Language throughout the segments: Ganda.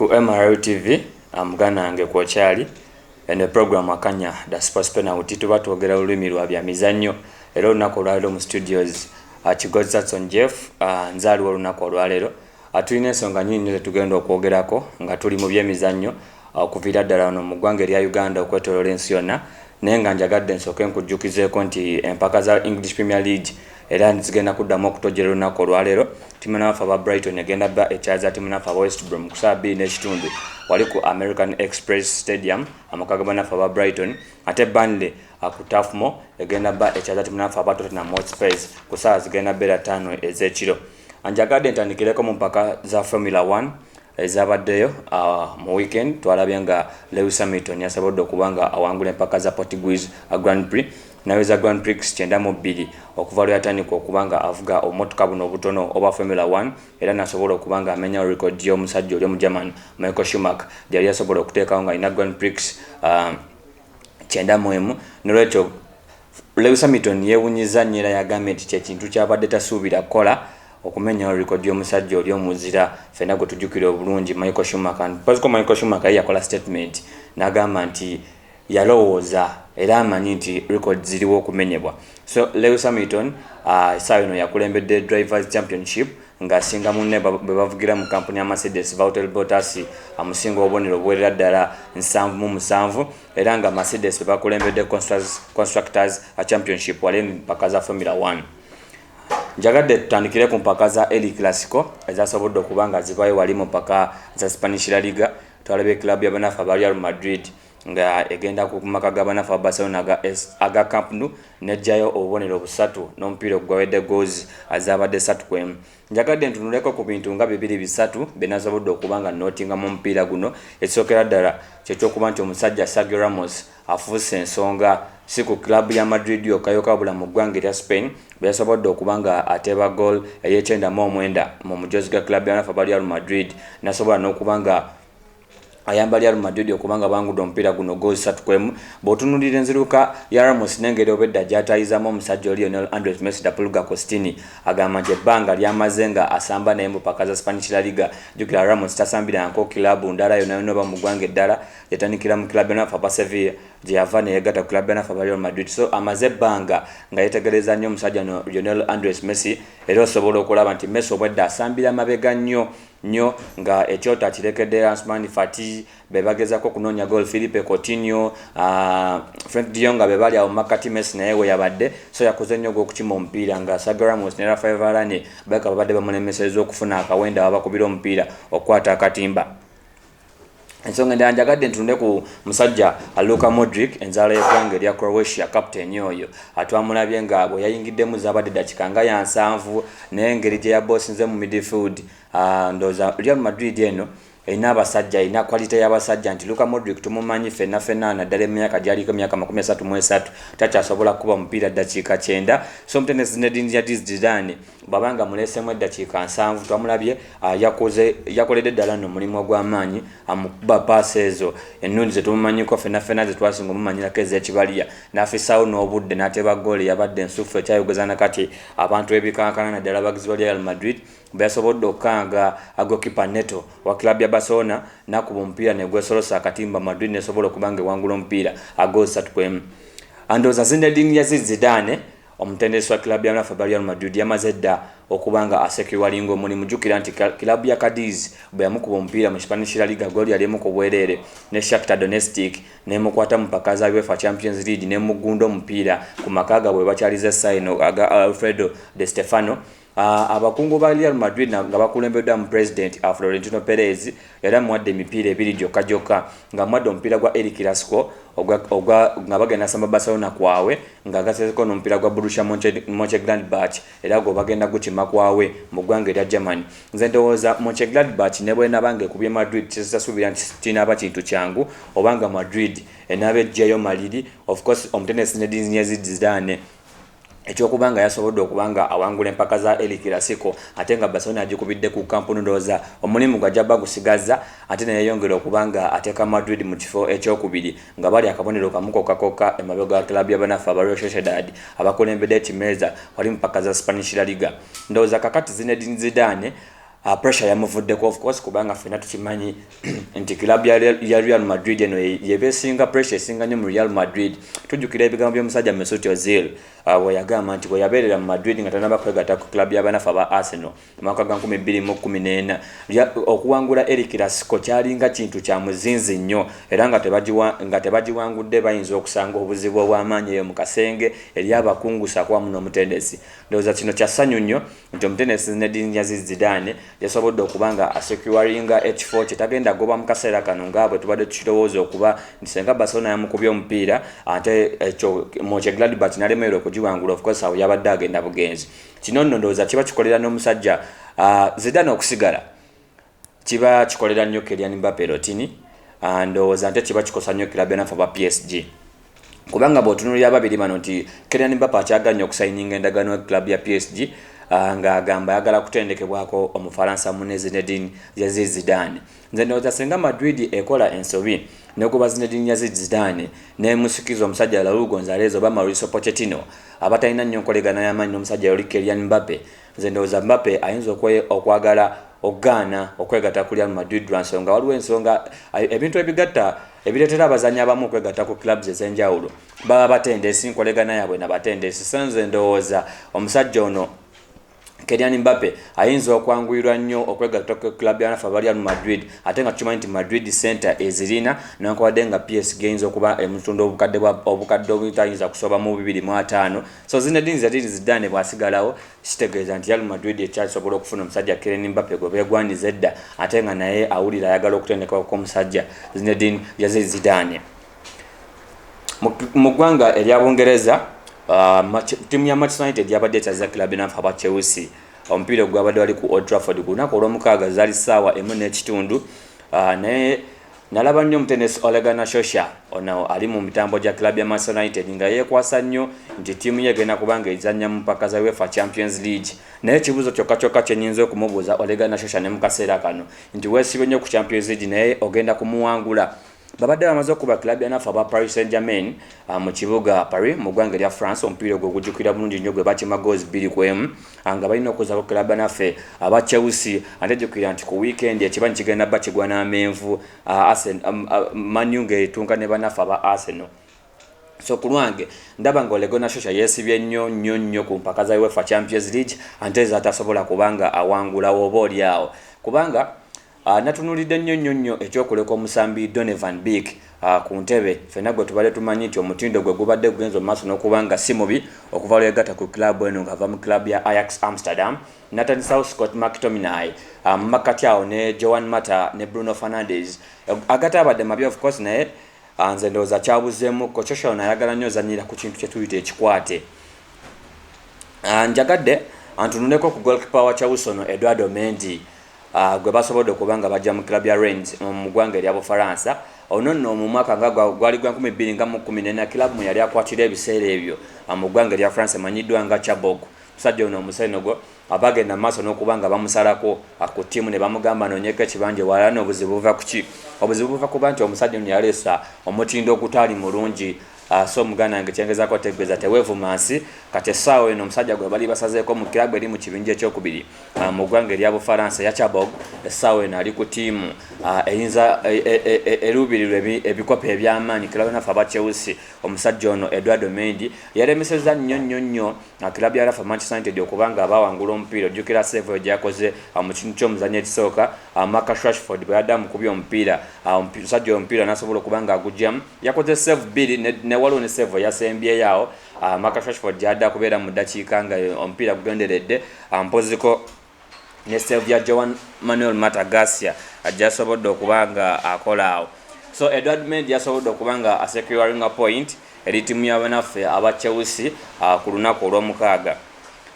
ku MRL TV amugana nange kwokyali ene program akanya da sports penalty tuba twogera olulimi lwa bya mizannyo era olunaku olwaleero mu studios Kigozi Jackson Jeff nzaaliwo olunaku olwaleero tulina ensonga nnyingi zetugenda okwogerako nga tuli mu byemizannyo okuviira ddala wano mu ggwanga erya Uganda okwetooloola ensi yonna naye nga njagadde nsooke nkujjukizeeko nti empaka za English Premier League era zigenda kuddamu okutojjera olunaku olwaleero ttiimu n'abafu aba Brighton egenda bba ekyaza ttiimu n'abafu aba West Brom ku ssaawa 2:30 wali ku American Express Stadium amakaga banafu aba Brighton ate Burnley ku Turf Moor egenda bba ekyaza ttiimu n'abafu aba Tottenham Hotspur ku ssaawa zigenda bbeera 5 ez'ekiro. Njagadde ntandikireko mu mpaka za Formula 1 ezabaddeyo mu weekend twalabye nga Lewis Hamilton yasobodde okuba nga awangula empaka za Portuguese Grand Prix naweza Grand Prix 92 okuva lwe yatandika okuba nga avuga omotoka buno obutono oba Formula 1 era nasobola okuba nga amenya record y'omusajja oli Omugerman Michael Schumacher yali yasobola okuteekawo nga alina Grand Prix 91 nolwekyo Lewis Hamilton yeewunyiza nnyo era yagambye nti kyekintu kyabadde tasuubira kukola okumenya record y'omusajja oli omuzira ffenna gwe tujjukira obulungi Michael Schumacher. Pasiko Michael Schumacher yakola statement n'agamba nti yalowooza era amanyi nti record ziriwo okumenyebwa. So Lewis Hamilton essaawa eno yakulembedde Drivers Championship ng'asinga munne bwe bavugira mu kampuni ya Mercedes Valtteri Bottas amusinga obubonero obuwerera ddala 7 era nga Mercedes bwe bakulembedde Constructors Championship wali mpaka za Formula 1. Njagadde tutandikire ku mpaka za El Clasico ezasobodde okuba nga zivayo wali mu mpaka za Spanish La Liga. Twalabye club y'abanafu aba Real Madrid nga egenda ku maka g'abanafu aba Barcelona aga Camp Nou nejjayo obubonero busatu n'omupiira ogwawedde goals azabadde 3-1. Njagadde ntunuleko ku bintu nga 2-3 benasobodde okuba nga nootinga mu mupiira guno ekisookera ddala kyekyokuba nti omusajja Sergio Ramos afuuse ensonga si ku club ya Madrid yokka bula mu ggwanga erya Spain beyasobodde okuba nga ateeba goal ey'e9-9 mu mujozi ga club y'abanafu aba Real Madrid nasobola n'okuba nga ayamba Real Madrid okuba nga bangudde omupiira guno goals 3-1. Bw'otunuulira enziruka ya Ramos n'engeri obedda gy'atayizamu omusajja Lionel Andres Messi da Pulga Costini agamba nti ebbanga lyamaze nga asamba naye mu mpaka za Spanish La Liga. Jjukira Ramos tasambirangako kilabu ndala yonna yonna oba mu ggwanga eddala yatandikira mu kilabu y'abanafu aba Sevilla gye yava ne yegatta ku kilabu y'abanafu aba Real Madrid. So amaze ebbanga nga yeetegereza nnyo omusajja Lionel Andres Messi era osobola okulaba nti Messi obwedda asambira mabega nnyo nga ekyoto akirekedde Ansu Fati bebagezako kunoonya goal Philippe Coutinho Frank de Jong bebali awo makati Messi naye we yabadde so yakoze nnyo okukima omupiira nga Sergio Ramos ne Rafael Varane babadde bamulemeseza okufuna akawenda abakubira omupiira okwata akatimba. Ensonga endala njagadde ntunde ku musajja Luka Modric enzaala y'eggwanga erya Croatia captain oyo atwamulabye nga bwe yayingiddemu zabadde dakika nga ya 7 naye engeri gye yaboosinze mu midfield ndowooza Real Madrid eno erina abasajja erina quality y'abasajja nti Luka Modric tumumanyi ffenna naddala emyaka gy'aliko emyaka 33 takyasobola kuba mupiira ddakiika 9 so omutenesi Zinedine Zidane bw'abanga muleesemu eddakiika 7 twamulabye yakoledde ddala nno omulimu ogw'amaanyi amukuba paasi ezo ennungi zetumumanyiko ffenna zetwasinga omumanyirako ez'ekibaliya n'afisaawo n'obudde n'ateeba gooli yabadde ensufu ekyayogeza nakati abantu ebikankana naddala abagizi ba Real Madrid beyasobodde okukanga goalkeeper Neto wa club ya Barcelona nakuba omupiira ne gwesolosa akatimba Madrid nesobola okuba nga ewangula omupiira goals 3-1. Andowooza Zinedine Zidane omutendesi wa club y'abanafu aba Real Madrid yamaze dda okuba nga asekiwalinga omulimu. Jjukira nti club ya Cadiz bwe yamukuba omupiira mu Spanish La Liga goal yali emu ku bwereere ne Shakhtar Donetsk nemukwata mu mpaka za UEFA Champions League nemugunda omupiira ku maka gaabwe bakyaliza essayino aga Alfredo De Stefano. Abakungu ba Real Madrid nga bakulembeddwa mu president Florentino Perez era muwadde emipiira 2 gyokka nga muwadde omupiira gwa El Clasico nga bagenda samba Barcelona kwawe nga gasezeko n'omupiira gwa Borussia Mönchengladbach era gwe bagenda gukima kwawe mu ggwanga erya Germany. Nze ndowooza Mönchengladbach ne bw'enaaba ekubye Madrid kisasuubira nti kinaaba kintu kyangu obanga Madrid enaaba ejjayo maliri. Of course omutenesi Zinedine Zidane ekyokubanga yasobodde okubanga awangula empaka za El Clasico ate nga Barcelona agikubidde ku Camp Nou ndowooza omulimu gwajjaba gusigaza ate neyeyongera okubanga ateeka Madrid mu kifo ekyokubiri nga bali akabonero kamu kokka emabega ga club y'abanafu aba Real Sociedad abakulembedde ekimeza wali mu mpaka za Spanish La Liga. Ndowooza kakati Zinedine Zidane pressure yamuvuddeko of course kubanga fena tukimanyi nti club ya Real Madrid eno yebesinga pressure esinga nnyo mu Real Madrid. Tujjukira ebigambo by'omusajja Mesut Ozil bwe yagamba nti bwe yabeerera mu Madrid nga tanaba kwegatta ku club y'abanafu aba Arsenal mu mwaka gwa 2014 okuwangula El Clasico kyalinga kintu kya muzinzi nnyo era nga tebagiwangudde bayinza okusanga obuzibu obw'amaanyi eyo mu kasenge eri abakungusa kwa muno omutendesi. Ndowooza kino kya ssanyu nnyo nti omutendesi Zinedine Zidane yasobodde okubanga asecuringa H4 kitagenda goba mu kaseera kano nga bwe tubadde tukirowooza okuba nti senga Barcelona yamukubye omupiira ate ekyo Mönchengladbach nalemererwa okugiwangula of course awo yabadde agenda bugenzi. Kino nno ndowooza kiba kikolera n'omusajja Zidane okusigala kiba kikolera nnyo Kylian Mbappé Rotini ndowooza nte kiba kikosa nnyo kilabu enafu aba PSG kubanga bw'otunuulira ababiri bano nti Kylian Mbappé akyaganya okusayininga endagaano club ya PSG nga agamba ayagala kutendekebwako Omufalansa munne Zinedine Zidane. Nze ndowooza singa Madrid ekola ensobi n'okuba Zinedine Zidane n'emusikiza omusajja Raúl González oba Mauricio Pochettino abatalina nnyo nkolegana y'amaanyi n'omusajja oli Kylian Mbappé, nze ndowooza Mbappé ayinza okwagala okugaana okwegatta ku Real Madrid lwansonga waliwo ensonga ebintu ebigatta ebireetera abazanyi abamu okwegatta ku clubs ez'enjawulo baba batendesi nkolegana yaabwe nabatendesi. So nze ndowooza omusajja ono Kylian Mbappé ayinza okwanguyirwa nnyo okwegatta ku club y'anafu aba Real Madrid ate nga tukimanyi nti Madrid center ezirina newankubadde nga PSG eyinza okuba emutunda obukadde obutayinza kusoba mu 2.5. So Zinedine Zidane bw'asigalawo kitegeeza nti Real Madrid ekyasobola okufuna omusajja Kylian Mbappé gwe beegwaniza edda ate nga naye awulira ayagala okutendekako omusajja Zinedine Zidane. Mu ggwanga erya Bungereza timu ya Manchester United yabadde etyaza club enafu aba Chelsea omupiira gwabadde wali ku Old Trafford ku lunaku olw'omukaaga zaali ssaawa 1:30 naye nalaba nnyo omutendesi Ole Gunnar Solskjaer ono ali mu mitambo gya club ya Manchester United nga yeekwasa nnyo nti ttiimu ye egenda kubanga ezannya mu mpaka za UEFA Champions League. Naye ekibuuzo kyokka kye nnyinza okumubuuza Ole Gunnar Solskjaer ne mu kaseera kano nti weesibye nnyo ku Champions League naye ogenda kumuwangula. Babadde bamaze okuba club yanafu aba Paris Saint-Germain mu kibuga Paris mu ggwanga lya France omupiira gwe gujjukira bulungi nnyo gwe bakima goals 2-1 nga balina okuzaako club yanafe aba Chelsea ate jjukira nti ku weekend ekibanyi kigenda bba kigwa n'amenvu Man U ng'etunga ne banafe aba Arsenal. So ku lwange ndaba nga Ole Gunnar Solskjaer yeesibye nnyo ku mpaka za UEFA Champions League ate zatasobola kubanga awangulawo oba oliawo kubanga natunulidde nnyo ekyokuleka omusambi Donovan Beek ku ntebe fenna gwe tubadde tumanyi nti omutindo gwe gubadde gugenza mu maaso n'okubanga si mubi okuva lwegatta ku club eno ng'ava mu club ya Ajax Amsterdam. Nathan Southgate, McTominay mu makkati awo ne Joan Mata ne Bruno Fernandes agate abadde mabi of course naye nze ndowooza kyabuzeemu Solskjaer ono ayagala nnyo ozanyira ku kintu kye tuyita ekikwate. Njagadde antunuleko ku goalkeeper wa Chelsea ono Eduardo Mendy gwe basobodde okubanga bajja mu club ya Rennes mu ggwanga erya Bufalansa. Ono nno mu mwaka nga gwali gwa 2014 club mu yali akwatira ebiseera ebyo mu ggwanga erya France emanyiddwa nga Chabog. Musajja ono omusenego abagenda maaso n'okubanga bamusalako ku ttiimu ne bamugamba noonyeko ekibanja wala n'obuzibu buva ku ki? Obuzibu buva kuba nti omusajja ono yaleesa omutindo ogutaali mulungi. So Muganda yange kyengezaako tegeeza teweevumansi kati essaawa eno omusajja gwe bali basazeeko mu kilabu eri mu kibinja ekyokubiri mu ggwanga erya Bufalansa ya Chabog. Essaawa eno ali ku ttiimu eyinza eruubirirwa ebikopo eby'amaanyi kilabu yanafu aba Chelsea. Omusajja ono Eduardo Mendy yalemesezza nnyo kilabu yanafu Manchester United okubanga abawangula omupiira ojjukira save gyakoze mu kintu ky'omuzannyo ekisooka Marcus Rashford bwe yadda amukubya omupiira omusajja omupiira n'asobola okubanga agugyamu yakoze save 2 ne waliwo ne save yasembye yaawo Marcus Rashford gyadda kubeera mu ddakiika nga omupiira gugenderedde mpoziko ne save ya Joan Manuel Mata Garcia agyasobodde okubanga akola awo. So Edward Mendy yasobodde okubanga asecuringa point eri ttiimu y'abanaffe aba Chelsea ku lunaku olw'omukaaga.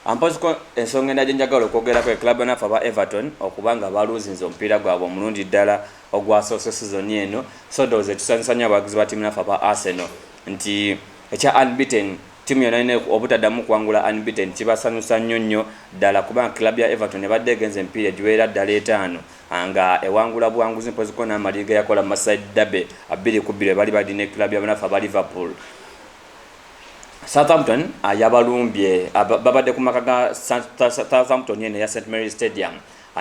Ampoziko ensonga endala njagala okwogerako club yanafu aba Everton okubanga baluuzinze omupiira gwabwe omulundi ddala ogwasoose season eno. So ndowooza ekisanyusa nnyo abawagizi ba ttiimu yanafu aba Arsenal nti ekya unbeaten ttiimu yonna ine obutaddamu kuwangula unbeaten kibasanyusa nnyo ddala kubanga club ya Everton ebadde egenza empiira egiwerera ddala 5 nga ewangula buwanguzi mpoziko n'amaliga yakola Merseyside Derby 2-2 bali badine club y'abanafu aba Liverpool. Southampton yabalumbye babadde ku maka ga Southampton eno ya St Mary's Stadium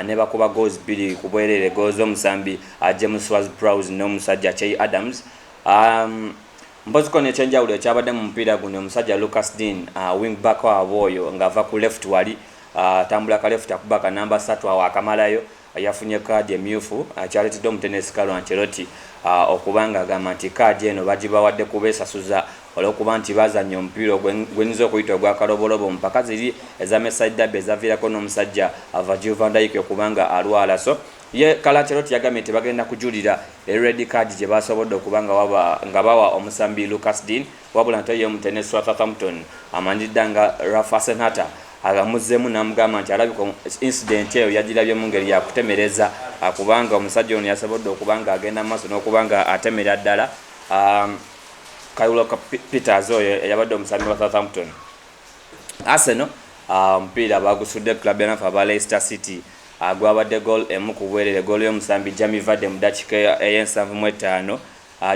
ne bakuba goals 2 ku bwerere goals omusambi James Ward-Prowse n'omusajja Che Adams. Mboziko ne chenjawulo ekyabadde mu mupiira guno omusajja Lucas Dean wing back waabwoyo ng'ava ku left wali tambula ka left akubaka namba 3 awo akamalayo yafunye kaadi emyufu kyaleetedde omutenesi Carlo Ancelotti okubanga agamba nti kaadi eno bagibawadde kubeesasuza olw'okuba nti bazannya omupiira gwenyiza okuyita ogwa kalobolobo mpaka ziri eza Merseyside derby ezaviirako n'omusajja Virgil van Dijk okubanga alwala. So ye Carlo Ancelotti yagambye nti bagenda kujulira red card gye basobodde okubanga nga bawa omusambi Lucas Dean, wabula nti ye omutenesi wa Southampton amanyidde nga Rafa Senhata agamuzzemu n'amugamba nti alabika incident eyo yagirabye mu ngeri yakutemereza kubanga omusajja ono yasobodde okubanga agenda maaso n'okubanga atemera ddala Kyle Peters oyo yabadde omusambi wa Southampton. Arsenal omupiira bagusudde club yanafu aba Leicester City gwabadde goal emu ku bwerere, goal y'omusambi Jamie Vardy mu dakiika ey'ensanvu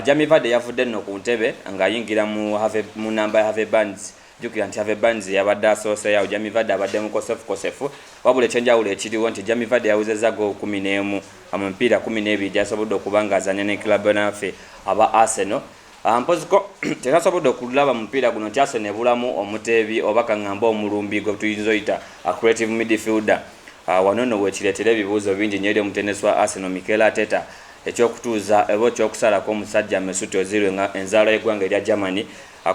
Jamie Vardy yavudde nno ku ntebe ng'ayingira mu namba ya Harvey Barnes. Jukira nti Harvey Barnes yabadde asoose yawo, Jamie Vardy abadde mu kosefu wabula ekyenjawulo ekiriwo nti Jamie Vardy yawuzezza goal 11 mu mipiira 12 gyasobodde okubanga azanya ne club yanafe aba Arsenal. Mpoziko tekasobodde okulaba mu mupiira guno nti Arsenal ebulamu omuteebi oba kaŋŋamba omulumbi gwe tuyinza oyita creative midfielder. Wano nno wekireetera ebibuuzo bingi nnyo eri omutenesi wa Arsenal Mikel Arteta ekyokutuuza oba ekyokusalako omusajja Mesut Ozil enzaalo y'eggwanga erya Germany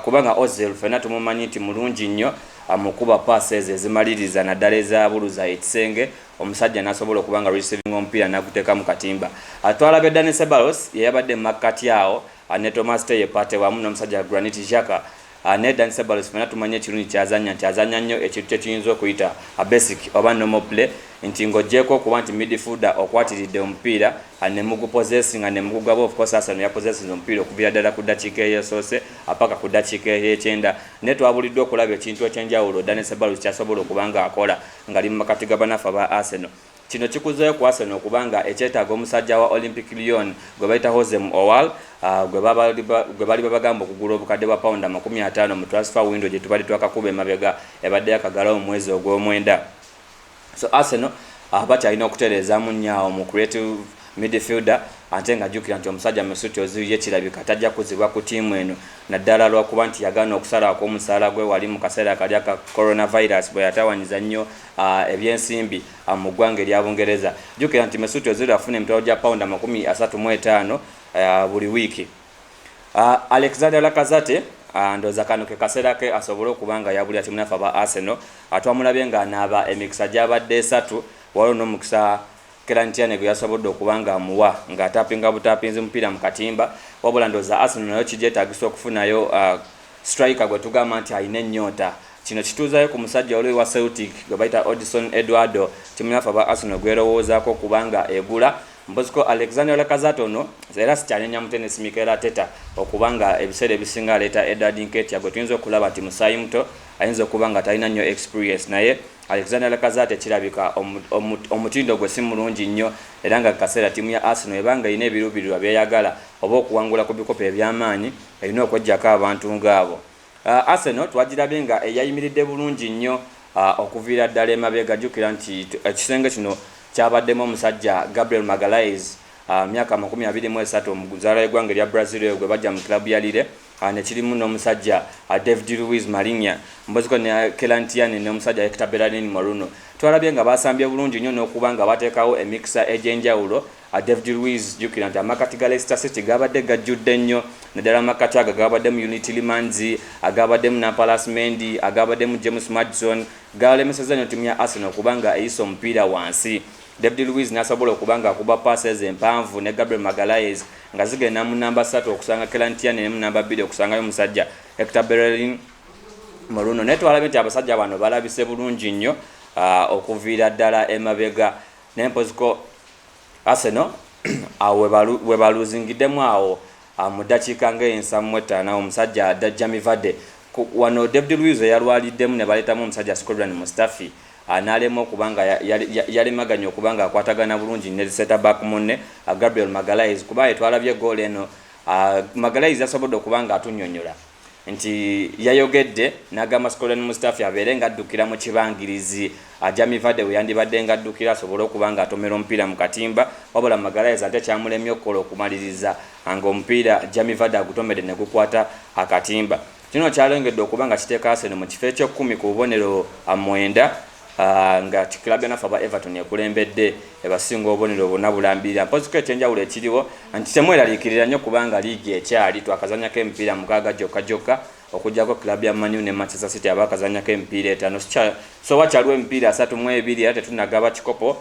kubanga Ozil ffenna tumumanyi nti mulungi nnyo mukuba passes ezimaliriza naddala ezabuluza ekisenge omusajja n'asobola okubanga receiving omupiira n'aguteeka mu katimba. Twalabye Dani Ceballos yeyabadde mu makkati awo ne Thomas Partey wamu n'omusajja Granit Xhaka ne Dani Ceballos ffenna tumanyi ekirungi kyazanya nti azanya nnyo ekintu kyekiyinza okuyita basic oba normal play nti ng'oggyeko okuba nti midfielder okwatiridde omupiira ne mugupossessinga ne mugugaba of course Arsenal yapossessinga omupiira okuviira ddala ku ddakiika eyesoose apaka ku ddakiika ey'ekyenda ne twabuliddwa okulaba ekintu ekyenjawulo Dani Ceballos kyasobola okubanga akola ng'ali mu makati g'abanafu aba Arsenal. Kino kikuzeeyo ku Arsenal okubanga ekyetaaga omusajja wa Olympic Lyon gwe bayita Hosem Owal gwe bali babagamba okugula obukadde bwa pound 50 mu transfer window gye tubali twakakuba emabega ebadde yakagalawo mu mwezi ogw'omwenda. So Arsenal bakyalina okutereezaamu nnyo mu creative midfielder ate nga jjukira nti omusajja Mesut Ozil yekirabika tajja kuzibwa ku ttiimu eno naddala lwakuba nti yagaana okusalako omusaala gwe wali mu kaseera kali aka coronavirus bwe yatawanyiza nnyo ebyensimbi mu ggwanga erya Bungereza. Jjukira nti Mesut Ozil afuna emitwalo gya pound 35 buli wiiki. Alexander Lacazette ndooza kano ke kaseera ke asobole okubanga yabulira timu nafe aba Arsenal twamulabye ng'anaaba emikisa gy'abadde 3 waliwo n'omukisa Kelantiane gwe yasobodde okubanga amuwa ng'atapinga butapinzi mupiira mu katimba wabula ndooza Arsenal nayo kigyetaagisa okufunayo striker gwe tugamba nti alina ennyota. Kino kituuzayo ku musajja oli wa Celtic gwe bayita Odison Eduardo timu yafe aba Arsenal gwerowoozaako okubanga egula. Mboziko Alexander Lacazette ono era sikyanenya mutenesi Mikel Arteta okubanga ebiseera ebisinga aleeta Edward Nketiah gwe tuyinza okulaba nti musaayi muto ayinza okubanga talina nnyo experience naye Alexander Lacazette kirabika omutindo gwe si mulungi nnyo era nga kaseera timu ya Arsenal ebanga erina ebiruubirirwa byeyagala oba okuwangula ku bikopo eby'amaanyi erina okweggyako abantu ng'abo. Arsenal twagirabye nga eyayimiridde bulungi nnyo okuviira ddala emabega. Jjukira nti ekisenge kino kyabaddemu omusajja Gabriel Magalhaes myaka 23 omuzaala w'eggwanga erya Brazil gwe bajja mu club ya Lille ne kirimu n'omusajja David Luiz Marinho mboziko ne Kelantiane n'omusajja Hector Bellerin Moreno. Twalabye nga basambye bulungi nnyo n'okuba nga bateekawo emikisa egy'enjawulo. David Luiz jjukira nti amakati ga Leicester City gabadde gajjudde nnyo naddala amakati ago agabaddemu Unity Limanzi agabaddemu Nampalys Mendy agabaddemu James Maddison galemesezza nnyo ttimu ya Arsenal okubanga eyisa omupiira wansi. David Luiz n'asobola okubanga akuba passes empanvu ne Gabriel Magalhaes nga zigenda mu namba 3 okusanga Kelantiane ne mu namba 2 okusangayo omusajja Hector Bellerin Moreno. Naye twalabye nti abasajja bano balabise bulungi nnyo okuviira ddala emabega n'empoziko Arsenal we baluzingiddemu awo mu ddakiika ng'ensamu-etaano omusajja Jamie Vardy wano David Luiz yalwaliddemu ne baleetamu omusajja Shkodran Mustafi n'alema okubanga yalemaganya okubanga akwatagana bulungi ne seta back munne Gabriel Magalhaes kuba twalabye goal eno Magalhaes yasobodde okubanga atunnyonnyola nti yayogedde n'agamba Scotland Mustafi abeere ng'addukira mu kibangirizi Jamie Vardy we yandibadde ng'addukira asobole okuba ng'atomera omupiira mu katimba wabula Magalhaes ate kyamulemye okukola okumaliriza ng'omupiira Jamie Vardy agutomedde ne gukwata akatimba. Kino kyalengedde okuba nga kiteeka Arsenal mu kifo eky'okkumi ku bubonero 9 nga kilabu yanafu aba Everton ekulembedde ebasinga obubonero bonna bulambirira. Mpoziko ekyenjawulo ekiriwo nti temweraliikirira nnyo kubanga liigi ekyali twakazanyako emipiira 6 gyokka okujjako kilabu ya Man U ne Manchester City abakazanyako emipiira 5 so wakyaliwo emipiira 32 era tetunagaba kikopo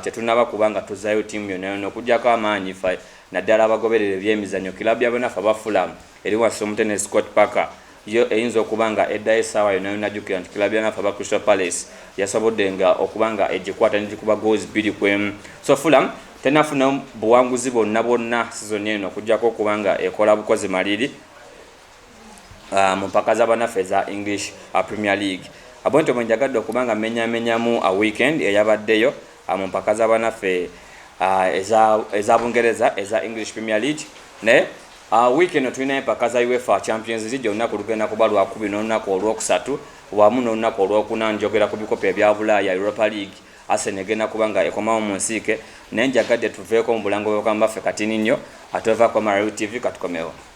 tetunaba kubanga tuzaayo ttiimu yonna okujjako amaanyi fa naddala abagoberere by'emizannyo kilabu yabanafu aba Fulham eri wansi omutene Scott Parker yo eyinza okuba nga eddayo essaawa yonna yonnajjukira nti kilabu yanafu aba Crystal Palace yasobodde nga okuba nga egikwata negikuba goals 2-1 so Fulham tenafuna buwanguzi bonna season eno okujjako okuba nga ekola bukozi maliri mu mpaka z'abanafu eza English Premier League. Abonto mwenjagadde okuba nga menyamu a weekend eyabaddeyo mu mpaka z'abanafu eza Bungereza eza English Premier League ne weekend tulina empaka za UEFA Champions League olunaku lugenda kuba lwakubiri n'olunaku olwokusatu wamu n'olunaku olwokuna njogera ku bikopo ebya Bulaaya Europa League Arsenal egenda kuba nga ekomawo mu nsiike naye njagadde tuveeko mu bulango bw'okambaffe katini nnyo ate ovaako Marawi TV katukomewo.